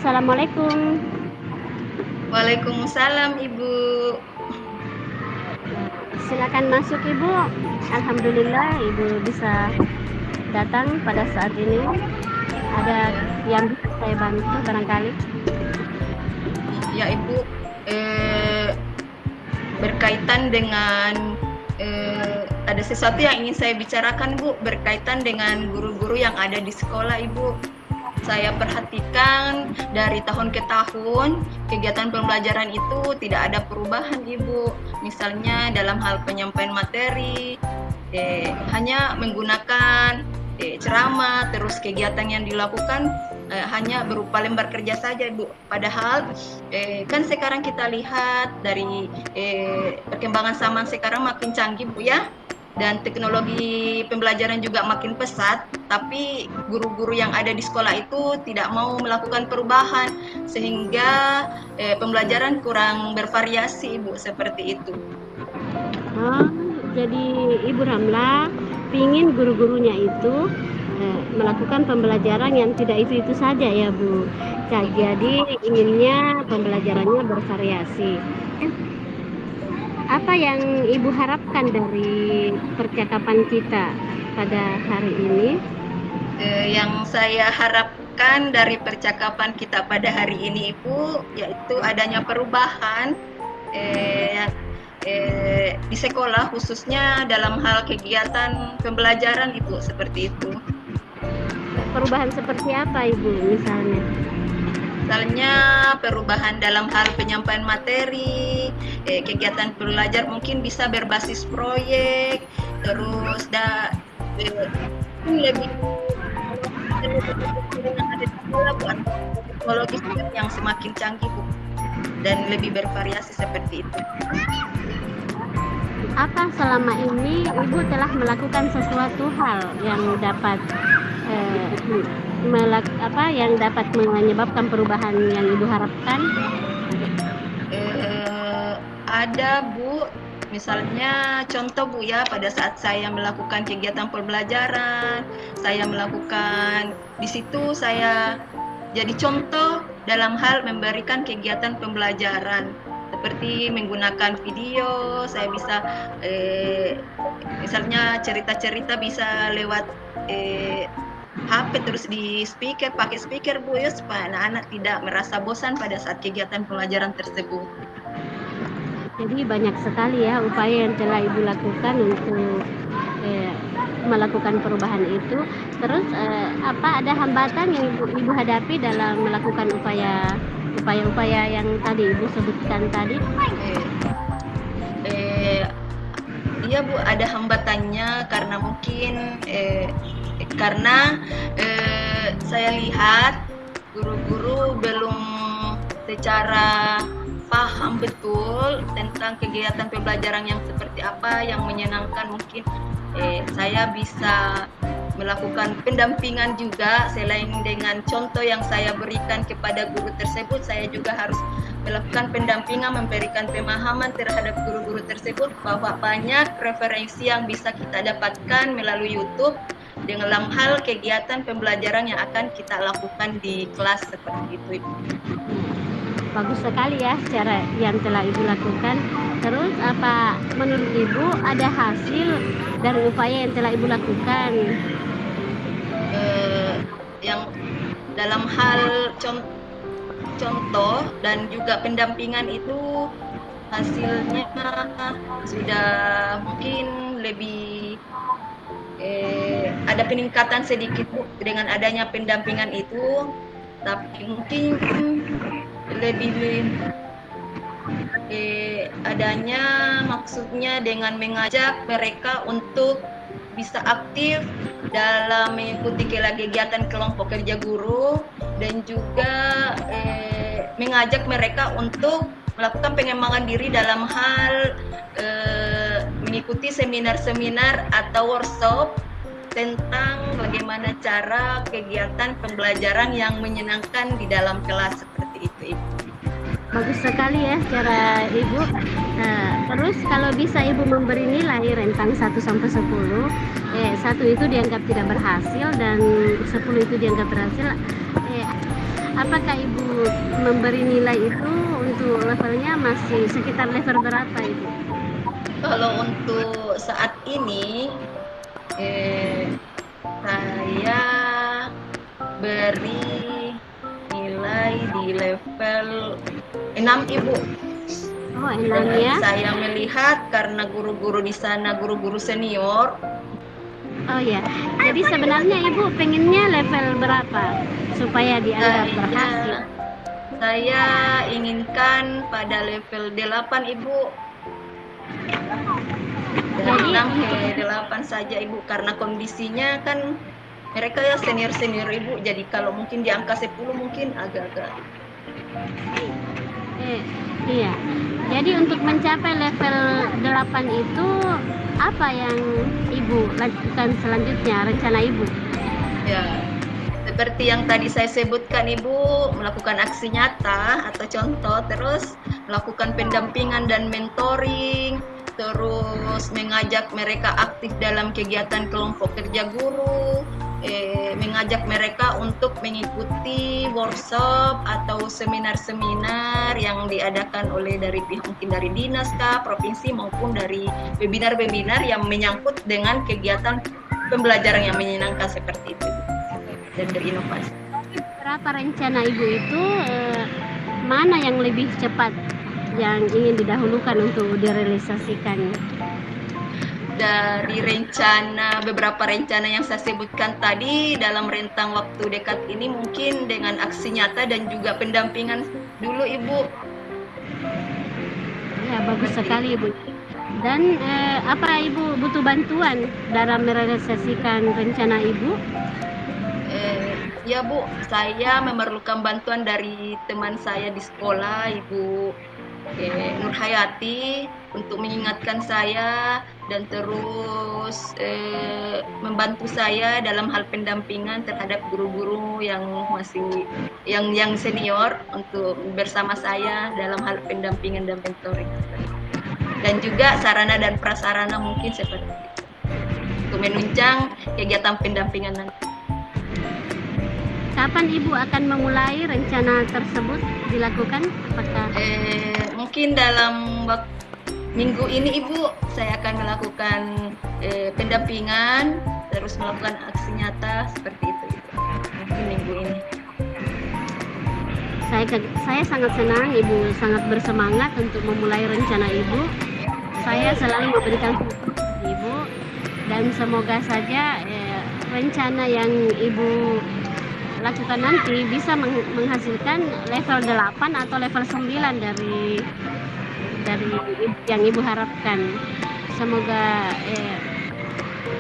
Assalamualaikum. Waalaikumsalam Ibu. Silakan masuk Ibu. Alhamdulillah Ibu bisa datang pada saat ini. Ada yang bisa saya bantu barangkali? Ya Ibu, berkaitan dengan ada sesuatu yang ingin saya bicarakan Bu, berkaitan dengan guru-guru yang ada di sekolah Ibu. Saya perhatikan dari tahun ke tahun kegiatan pembelajaran itu tidak ada perubahan Ibu. Misalnya dalam hal penyampaian materi, hanya menggunakan ceramah, terus kegiatan yang dilakukan hanya berupa lembar kerja saja Bu. Padahal kan sekarang kita lihat dari perkembangan zaman sekarang makin canggih Bu ya, dan teknologi pembelajaran juga makin pesat, tapi guru-guru yang ada di sekolah itu tidak mau melakukan perubahan sehingga pembelajaran kurang bervariasi Ibu, seperti itu. Jadi Ibu Ramla pingin guru-gurunya itu melakukan pembelajaran yang tidak itu saja ya Bu. Jadi inginnya pembelajarannya bervariasi. Apa yang Ibu harapkan dari percakapan kita pada hari ini? Yang saya harapkan dari percakapan kita pada hari ini Ibu, yaitu adanya perubahan di sekolah, khususnya dalam hal kegiatan pembelajaran Ibu, seperti itu. Perubahan seperti apa Ibu misalnya? Misalnya perubahan dalam hal penyampaian materi, kegiatan belajar mungkin bisa berbasis proyek, terus lebih teknologi yang semakin canggih Bu, dan lebih bervariasi seperti itu. Apa selama ini Ibu telah melakukan sesuatu hal yang dapat menyebabkan perubahan yang Ibu harapkan? Ada Bu, misalnya contoh Bu ya, pada saat saya melakukan kegiatan pembelajaran, saya melakukan di situ, saya jadi contoh dalam hal memberikan kegiatan pembelajaran seperti menggunakan video. Saya bisa misalnya cerita-cerita bisa lewat HP, terus di speaker, pakai speaker Bu ya, supaya anak-anak tidak merasa bosan pada saat kegiatan pembelajaran tersebut. Jadi banyak sekali ya upaya yang telah Ibu lakukan untuk melakukan perubahan itu. Terus apa ada hambatan yang Ibu hadapi dalam melakukan upaya-upaya yang tadi Ibu sebutkan tadi? Iya Bu, ada hambatannya karena mungkin saya lihat guru-guru belum secara paham betul tentang kegiatan pembelajaran yang seperti apa yang menyenangkan. Mungkin saya bisa melakukan pendampingan juga. Selain dengan contoh yang saya berikan kepada guru tersebut, saya juga harus melakukan pendampingan, memberikan pemahaman terhadap guru-guru tersebut bahwa banyak referensi yang bisa kita dapatkan melalui YouTube dalam hal kegiatan pembelajaran yang akan kita lakukan di kelas, seperti itu Ibu. Bagus sekali ya cara yang telah Ibu lakukan. Terus apa menurut Ibu ada hasil dari upaya yang telah Ibu lakukan? Yang dalam hal contoh dan juga pendampingan itu hasilnya sudah mungkin lebih ada peningkatan sedikit Bu dengan adanya pendampingan itu, tapi mungkin lebih adanya maksudnya dengan mengajak mereka untuk bisa aktif dalam mengikuti kegiatan kelompok kerja guru, dan juga mengajak mereka untuk melakukan pengembangan diri dalam hal mengikuti seminar-seminar atau workshop tentang bagaimana cara kegiatan pembelajaran yang menyenangkan di dalam kelas, seperti itu Ibu. Bagus sekali ya cara Ibu. Terus kalau bisa Ibu memberi nilai rentang 1 sampai 10, 1 itu dianggap tidak berhasil dan 10 itu dianggap berhasil. apakah Ibu memberi nilai itu untuk levelnya masih sekitar level berapa Ibu? Kalau untuk saat ini saya beri nilai di level 6 Ibu. Oh, 6 Dan ya. saya melihat karena guru-guru di sana guru-guru senior. Oh ya, jadi sebenarnya Ibu pengennya level berapa supaya dianggap berhasil? Saya inginkan pada level 8 Ibu. Dari 6 ke 8 saja Ibu, karena kondisinya kan mereka ya senior-senior Ibu, jadi kalau mungkin di angka 10 mungkin agak-agak. Iya. Jadi untuk mencapai level 8 itu apa yang Ibu lakukan selanjutnya, rencana Ibu? Ya, seperti yang tadi saya sebutkan Ibu, melakukan aksi nyata atau contoh, terus melakukan pendampingan dan mentoring, terus mengajak mereka aktif dalam kegiatan kelompok kerja guru, mengajak mereka untuk mengikuti workshop atau seminar-seminar yang diadakan oleh dari pihak mungkin dari dinas kah, provinsi maupun dari webinar-webinar yang menyangkut dengan kegiatan pembelajaran yang menyenangkan seperti itu dan berinovasi. Berapa rencana Ibu itu mana yang lebih cepat yang ingin didahulukan untuk direalisasikan? Dari beberapa rencana yang saya sebutkan tadi dalam rentang waktu dekat ini mungkin dengan aksi nyata dan juga pendampingan dulu Ibu. Ya, bagus sekali Ibu. Dan apa Ibu butuh bantuan dalam merealisasikan rencana Ibu? Ya Bu, saya memerlukan bantuan dari teman saya di sekolah, Ibu Nur Hayati, untuk mengingatkan saya dan terus membantu saya dalam hal pendampingan terhadap guru-guru yang masih yang senior untuk bersama saya dalam hal pendampingan dan mentoring. Dan juga sarana dan prasarana mungkin seperti itu untuk menunjang kegiatan pendampingan nanti. Kapan Ibu akan memulai rencana tersebut dilakukan? Apakah mungkin dalam minggu ini Ibu saya akan melakukan pendampingan, terus melakukan aksi nyata seperti itu Ibu. Mungkin minggu ini. Saya sangat senang Ibu sangat bersemangat untuk memulai rencana Ibu. Saya selalu memberikan support Ibu dan semoga saja rencana yang Ibu lakukan nanti bisa menghasilkan level 8 atau level 9 dari yang Ibu harapkan. Semoga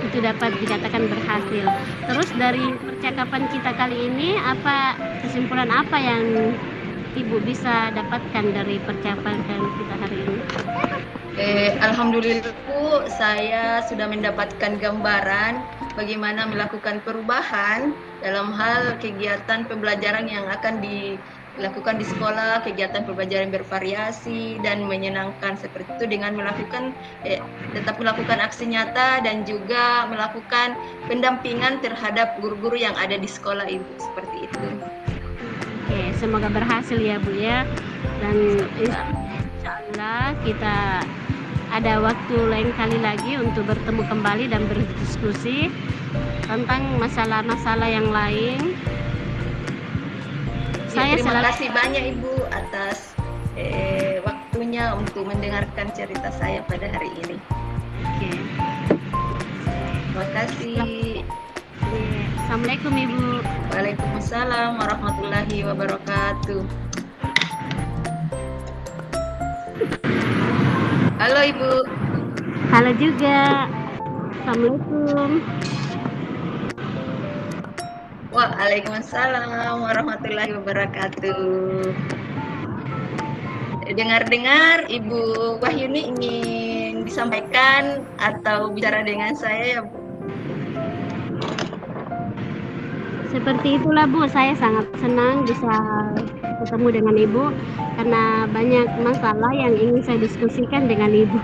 itu dapat dikatakan berhasil. Terus dari percakapan kita kali ini, kesimpulan apa yang Ibu bisa dapatkan dari percakapan kita hari ini? Alhamdulillah Bu, saya sudah mendapatkan gambaran bagaimana melakukan perubahan dalam hal kegiatan pembelajaran yang akan dilakukan di sekolah, kegiatan pembelajaran bervariasi dan menyenangkan seperti itu dengan tetap melakukan aksi nyata dan juga melakukan pendampingan terhadap guru-guru yang ada di sekolah Ibu, seperti itu. Oke, semoga berhasil ya Bu ya, dan insyaallah kita ada waktu lain kali lagi untuk bertemu kembali dan berdiskusi tentang masalah-masalah yang lain. Terima kasih banyak Ibu atas waktunya untuk mendengarkan cerita saya pada hari ini. Oke. Terima kasih. Assalamualaikum Ibu. Waalaikumsalam warahmatullahi wabarakatuh. Halo Ibu. Halo juga. Assalamualaikum. Waalaikumsalam warahmatullahi wabarakatuh. Dengar-dengar Ibu Wahyuni ingin disampaikan atau bicara dengan saya ya Bu? Seperti itulah Bu, saya sangat senang bisa ketemu dengan Ibu karena banyak masalah yang ingin saya diskusikan dengan Ibu.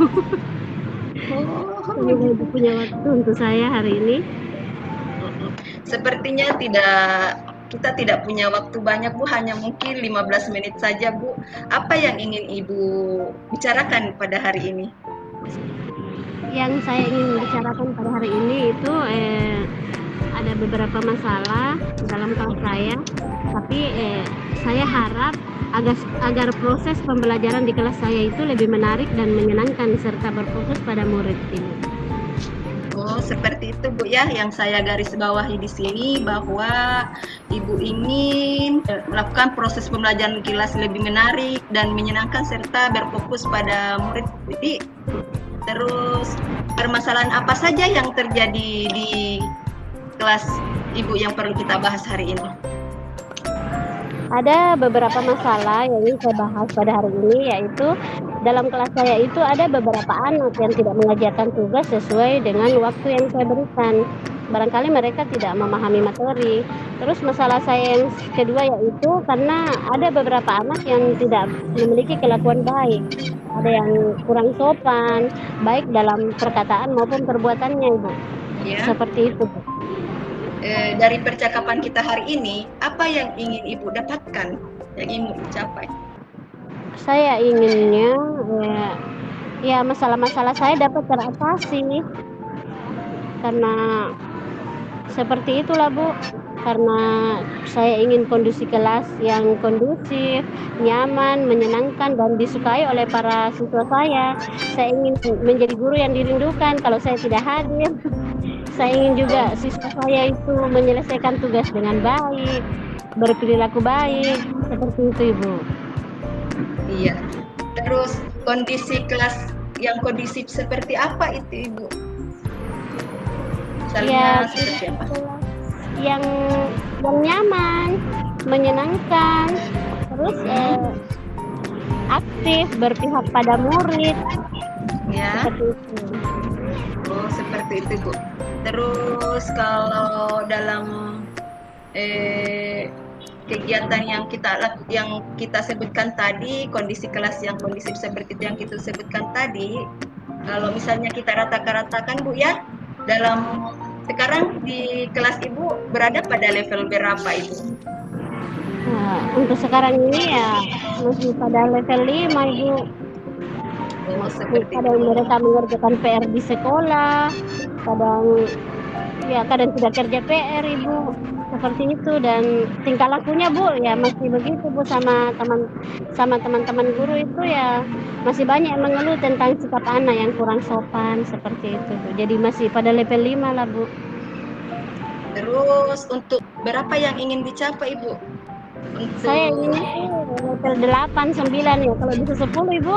Semoga Ibu punya waktu untuk saya hari ini. Sepertinya tidak kita tidak punya waktu banyak Bu, hanya mungkin 15 menit saja Bu. Apa yang ingin Ibu bicarakan pada hari ini? Yang saya ingin bicarakan pada hari ini itu ada beberapa masalah dalam kelas saya, tapi saya harap agar proses pembelajaran di kelas saya itu lebih menarik dan menyenangkan serta berfokus pada murid ini. Oh, seperti itu Bu ya, yang saya garis bawahi di sini bahwa Ibu ingin melakukan proses pembelajaran di kelas lebih menarik dan menyenangkan serta berfokus pada murid. Jadi, terus permasalahan apa saja yang terjadi di kelas Ibu yang perlu kita bahas hari ini? Ada beberapa masalah yang ingin saya bahas pada hari ini, yaitu dalam kelas saya itu ada beberapa anak yang tidak mengerjakan tugas sesuai dengan waktu yang saya berikan. Barangkali mereka tidak memahami materi. Terus masalah saya yang kedua yaitu karena ada beberapa anak yang tidak memiliki kelakuan baik. Ada yang kurang sopan, baik dalam perkataan maupun perbuatannya, Ibu. Ya. Seperti itu, Bu. Dari percakapan kita hari ini, apa yang ingin Ibu dapatkan, yang ingin dicapai? Saya inginnya ya masalah-masalah saya dapat teratasi, karena seperti itulah Bu, karena saya ingin kondisi kelas yang kondusif, nyaman, menyenangkan dan disukai oleh para siswa saya. Saya ingin menjadi guru yang dirindukan kalau saya tidak hadir. Saya ingin juga siswa saya itu menyelesaikan tugas dengan baik, berperilaku baik, seperti itu Ibu. Iya. Terus kondisi kelas yang kondisif seperti apa itu Ibu? Misalnya seperti apa? Yang nyaman, menyenangkan, terus aktif, berpihak pada murid. Ya. Seperti itu. Oh, seperti itu Bu. Terus kalau dalam kegiatan yang kita sebutkan tadi, kondisi kelas yang kondisif seperti itu yang kita sebutkan tadi, kalau misalnya kita ratakan Bu ya, dalam sekarang di kelas Ibu berada pada level berapa Ibu? Nah, untuk sekarang ini ya masih pada level 5 Ibu. Oh, seperti kadang itu. mereka mengerjakan PR di sekolah, kadang tidak kerja PR Ibu, seperti itu. Dan tingkah lakunya Bu ya masih begitu Bu, sama teman-teman guru itu ya masih banyak yang mengeluh tentang sikap anak yang kurang sopan, seperti itu Bu. Jadi masih pada level 5 lah Bu. Terus untuk berapa yang ingin dicapai Ibu? Saya ingin level 8, 9 ya, kalau bisa 10 Ibu.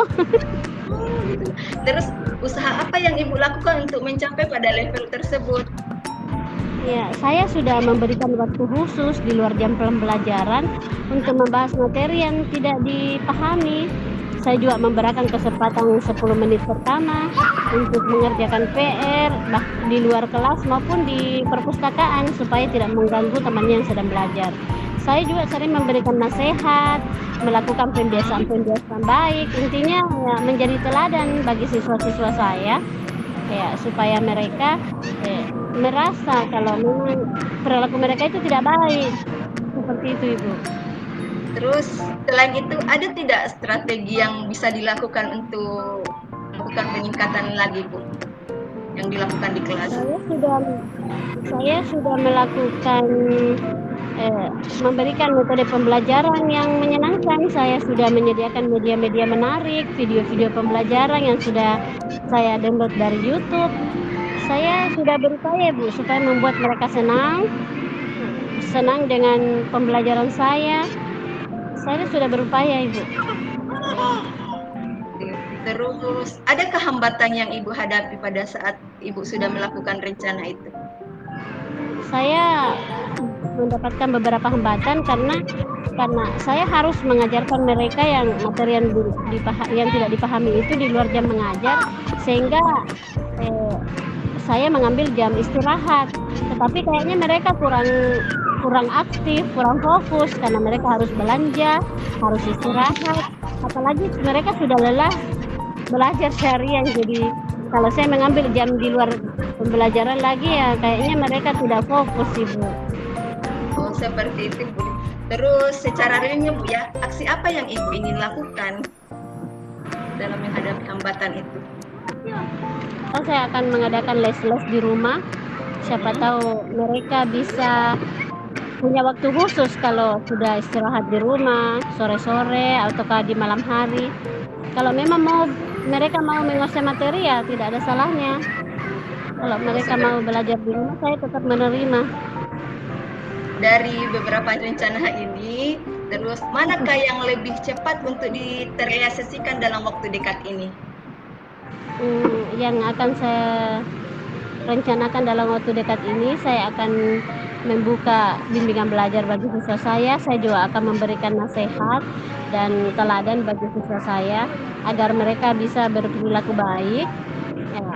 Gitu. Terus usaha apa yang Ibu lakukan untuk mencapai pada level tersebut? Ya, saya sudah memberikan waktu khusus di luar jam pembelajaran untuk membahas materi yang tidak dipahami. Saya juga memberikan kesempatan 10 menit pertama untuk mengerjakan PR di luar kelas maupun di perpustakaan supaya tidak mengganggu temannya yang sedang belajar. Saya juga sering memberikan nasihat, melakukan pembiasaan-pembiasaan baik, intinya ya, menjadi teladan bagi siswa-siswa saya, ya, supaya mereka merasa kalau memang perilaku mereka itu tidak baik, seperti itu Ibu. Terus selain itu ada tidak strategi yang bisa dilakukan untuk melakukan peningkatan lagi Bu, yang dilakukan di kelas? Saya sudah melakukan memberikan metode pembelajaran yang menyenangkan. Saya sudah menyediakan media-media menarik, video-video pembelajaran yang sudah saya download dari YouTube. Saya sudah berupaya Bu supaya membuat mereka senang dengan pembelajaran saya. Saya sudah berupaya Ibu. Terus adakah hambatan yang Ibu hadapi pada saat Ibu sudah melakukan rencana itu? Saya mendapatkan beberapa hambatan karena saya harus mengajarkan mereka yang materi yang tidak dipahami itu di luar jam mengajar, sehingga saya mengambil jam istirahat. Tetapi kayaknya mereka kurang aktif, kurang fokus karena mereka harus belanja, harus istirahat. Apalagi mereka sudah lelah belajar seharian. Jadi kalau saya mengambil jam di luar pembelajaran lagi ya kayaknya mereka tidak fokus Ibu. Oh, Seperti itu, Bu. Terus secara realnya, Bu, ya, aksi apa yang Ibu ingin lakukan dalam menghadapi hambatan itu? Saya akan mengadakan les-les di rumah. Siapa tahu mereka bisa punya waktu khusus kalau sudah istirahat di rumah, sore-sore ataukah di malam hari. Kalau memang mereka mau menguasai materi ya tidak ada salahnya. Kalau mereka mau belajar di rumah, saya tetap menerima. Dari beberapa rencana ini, terus manakah yang lebih cepat untuk terrealisasikan dalam waktu dekat ini? Yang akan saya rencanakan dalam waktu dekat ini, saya akan membuka bimbingan belajar bagi siswa saya. Saya juga akan memberikan nasihat dan teladan bagi siswa saya agar mereka bisa berperilaku baik. Ya,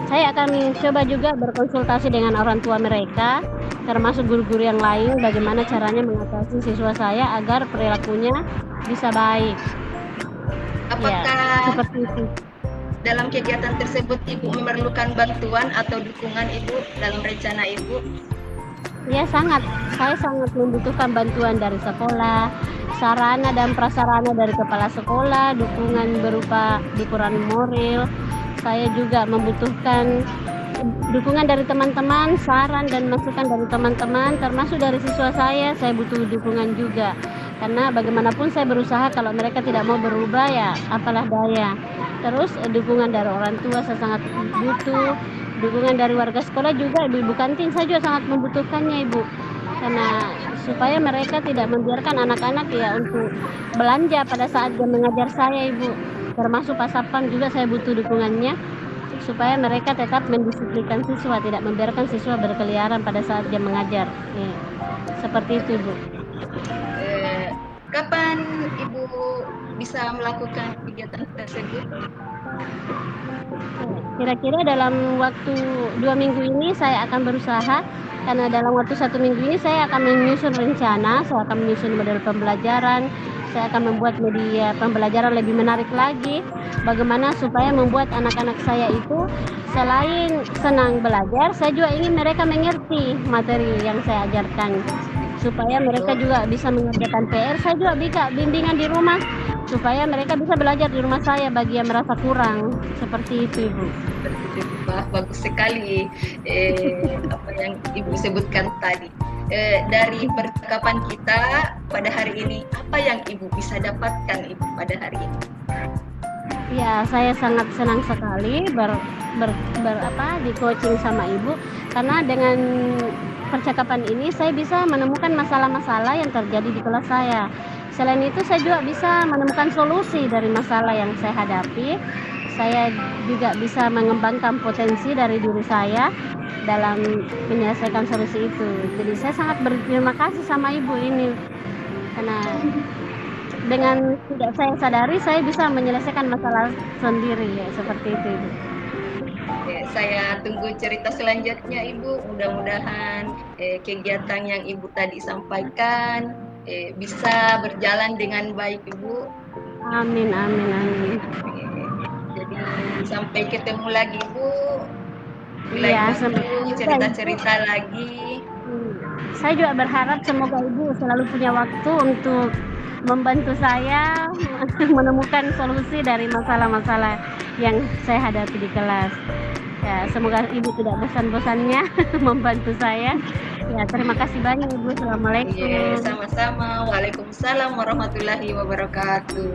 saya akan coba juga berkonsultasi dengan orang tua mereka, termasuk guru-guru yang lain, bagaimana caranya mengatasi siswa saya agar perilakunya bisa baik. Apakah seperti itu. Dalam kegiatan tersebut Ibu memerlukan bantuan atau dukungan Ibu dalam rencana Ibu? Ya sangat, saya sangat membutuhkan bantuan dari sekolah, sarana dan prasarana dari kepala sekolah, dukungan berupa dukungan moral. Saya juga membutuhkan dukungan dari teman-teman, saran dan masukan dari teman-teman, termasuk dari siswa saya butuh dukungan juga. Karena bagaimanapun saya berusaha, kalau mereka tidak mau berubah ya apalah daya. Terus dukungan dari orang tua saya sangat butuh, dukungan dari warga sekolah juga, ibu kantin saya juga sangat membutuhkannya, Ibu. Karena supaya mereka tidak membiarkan anak-anak ya untuk belanja pada saat jam mengajar saya, Ibu. Termasuk Pak Sapam juga saya butuh dukungannya supaya mereka tetap mendisiplinkan siswa, tidak membiarkan siswa berkeliaran pada saat jam mengajar. Ya, seperti itu, Bu. Kapan Ibu bisa melakukan kegiatan tersebut? Kira-kira dalam waktu 2 minggu ini saya akan berusaha, karena dalam waktu 1 minggu ini saya akan menyusun rencana, saya akan menyusun model pembelajaran, saya akan membuat media pembelajaran lebih menarik lagi, bagaimana supaya membuat anak-anak saya itu selain senang belajar, saya juga ingin mereka mengerti materi yang saya ajarkan, supaya mereka juga bisa mengerjakan PR. Saya juga bisa bimbingan di rumah supaya mereka bisa belajar di rumah saya bagi yang merasa kurang. Seperti itu, Ibu. Bagus sekali apa yang Ibu sebutkan tadi. Dari percakapan kita pada hari ini, apa yang Ibu bisa dapatkan Ibu pada hari ini? Ya, saya sangat senang sekali di coaching sama Ibu, karena dengan percakapan ini saya bisa menemukan masalah-masalah yang terjadi di kelas saya. Selain itu saya juga bisa menemukan solusi dari masalah yang saya hadapi. Saya juga bisa mengembangkan potensi dari diri saya dalam menyelesaikan solusi itu. Jadi saya sangat berterima kasih sama Ibu ini, karena dengan tidak saya sadari saya bisa menyelesaikan masalah sendiri, ya seperti itu, Ibu. Saya tunggu cerita selanjutnya, Ibu. Mudah-mudahan kegiatan yang Ibu tadi sampaikan bisa berjalan dengan baik, Ibu. Amin, amin, amin. Jadi sampai ketemu lagi, Bu. Iya, cerita-cerita lagi. Saya juga berharap semoga Ibu selalu punya waktu untuk membantu saya menemukan solusi dari masalah-masalah yang saya hadapi di kelas. Ya, semoga Ibu tidak bosan-bosannya membantu saya. Ya, terima kasih banyak, Ibu. Assalamualaikum. Sama-sama. Waalaikumsalam warahmatullahi wabarakatuh.